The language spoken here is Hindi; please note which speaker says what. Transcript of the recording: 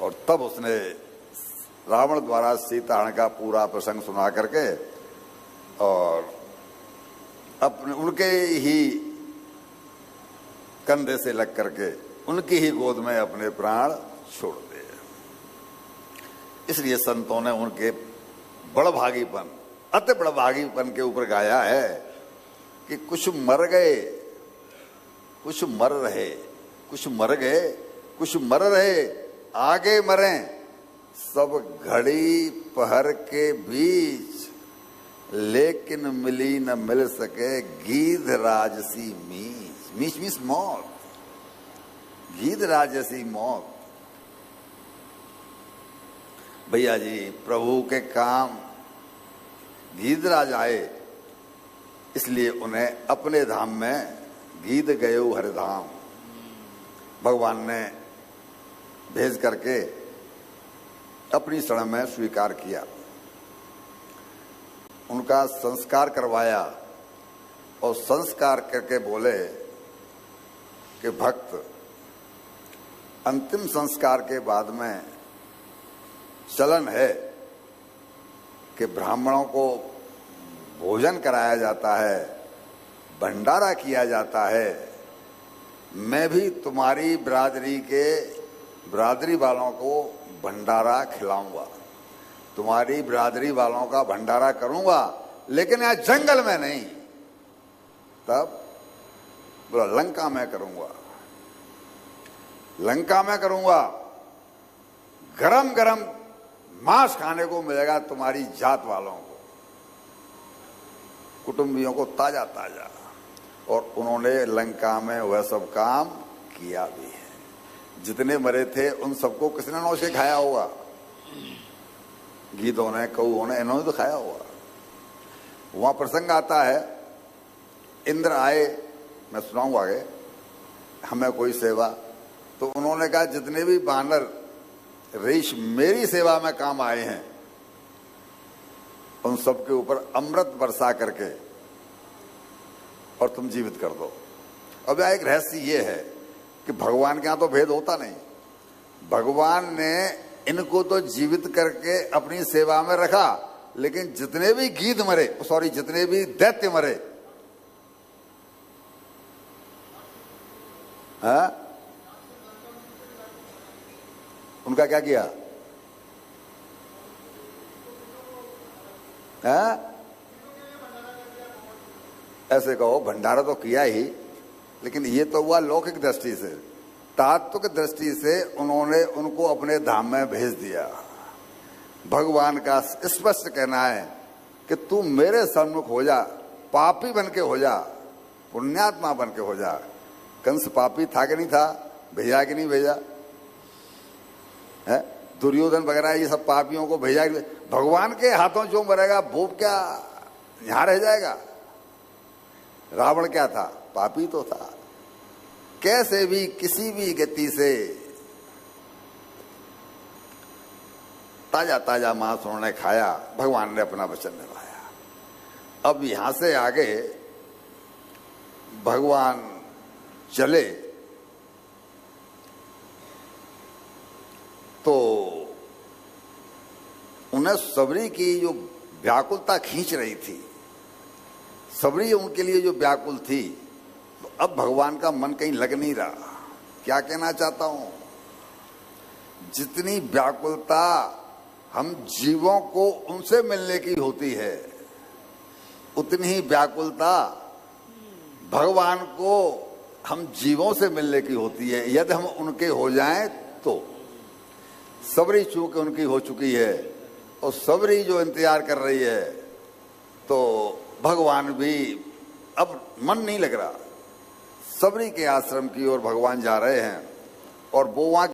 Speaker 1: और तब उसने रावण द्वारा सीताहरण का पूरा प्रसंग सुना करके और अपने उनके ही कंधे से लग करके उनकी ही गोद में अपने प्राण छोड़ दिए। इसलिए संतों ने उनके बड़भागीपन, अति बड़भागीपन के ऊपर गाया है कि कुछ मर गए, कुछ मर रहे, कुछ मर गए, कुछ मर रहे, आगे मरें, सब घड़ी पहर के बीच, लेकिन मिली न मिल सके गीध राजसी मीच। मीच मीच मौत, गीध राजसी मौत। भैया जी, प्रभु के काम गीधराज आए, इसलिए उन्हें अपने धाम में गीध गयो हरिधाम भगवान ने भेज करके अपनी शरण में स्वीकार किया, उनका संस्कार करवाया और संस्कार करके बोले कि भक्त, अंतिम संस्कार के बाद में चलन है कि ब्राह्मणों को भोजन कराया जाता है, भंडारा किया जाता है। मैं भी तुम्हारी बिरादरी वालों को भंडारा खिलाऊंगा, तुम्हारी बिरादरी वालों का भंडारा करूंगा, लेकिन यहाँ जंगल में नहीं। तब बोला लंका में करूंगा, लंका में करूंगा, गरम गरम मांस खाने को मिलेगा तुम्हारी जात वालों को, कुटुंबियों को ताजा ताजा। और उन्होंने लंका में वह सब काम किया भी है। जितने मरे थे उन सबको किसने नौ से खाया होगा? गीदों ने, कौओं ने, इन्होंने तो खाया होगा। वहां प्रसंग आता है, इंद्र आए, मैं सुनाऊंगा आगे, हमें कोई सेवा, तो उन्होंने कहा जितने भी बानर ऋषि मेरी सेवा में काम आए हैं उन सबके ऊपर अमृत बरसा करके और तुम जीवित कर दो। अब एक रहस्य ये है कि भगवान के यहां तो भेद होता नहीं। भगवान ने इनको तो जीवित करके अपनी सेवा में रखा, लेकिन जितने भी गीध मरे, सॉरी, जितने भी दैत्य मरे, हाँ, उनका क्या किया? हाँ? ऐसे कहो, भंडारा तो किया ही, लेकिन ये तो हुआ लौकिक दृष्टि से। तात्विक दृष्टि से उन्होंने उनको अपने धाम में भेज दिया। भगवान का स्पष्ट कहना है कि तू मेरे सन्मुख हो जा, पापी बन के हो जा, पुण्यात्मा बन के हो जा। कंस पापी था कि नहीं था? भेजा कि नहीं भेजा है? दुर्योधन वगैरह ये सब पापियों को भेजा। भगवान के हाथों जो मरेगा वो क्या यहां रह जाएगा? रावण क्या था? पापी तो था। कैसे भी किसी भी गति से ताजा ताजा मांस उन्होंने खाया, भगवान ने अपना वचन निभाया। अब यहां से आगे भगवान चले तो उन्हें सबरी की जो व्याकुलता खींच रही थी, सबरी उनके लिए जो व्याकुल थी, तो अब भगवान का मन कहीं लग नहीं रहा। क्या कहना चाहता हूं, जितनी व्याकुलता हम जीवों को उनसे मिलने की होती है, उतनी ही व्याकुलता भगवान को हम जीवों से मिलने की होती है, यदि हम उनके हो जाएं तो। सबरी चूंकि उनकी हो चुकी है और सबरी जो इंतजार कर रही है, तो भगवान भी अब मन नहीं लग रहा। सबरी के आश्रम की ओर भगवान जा रहे हैं और वो वहां